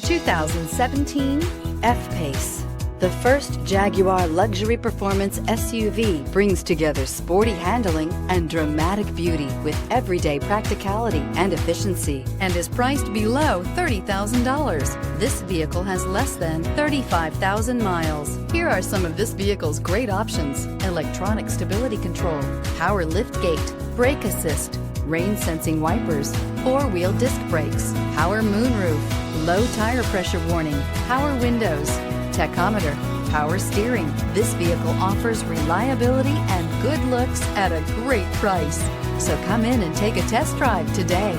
2017 F-Pace. The first Jaguar luxury performance SUV brings together sporty handling and dramatic beauty with everyday practicality and efficiency, and is priced below $30,000. This vehicle has less than 35,000 miles. Here are some of this vehicle's great options: electronic stability control, power liftgate, brake assist, rain sensing wipers, four-wheel disc brakes, power moonroof, low tire pressure warning, power windows, tachometer, power steering. This vehicle offers reliability and good looks at a great price. So come in and take a test drive today.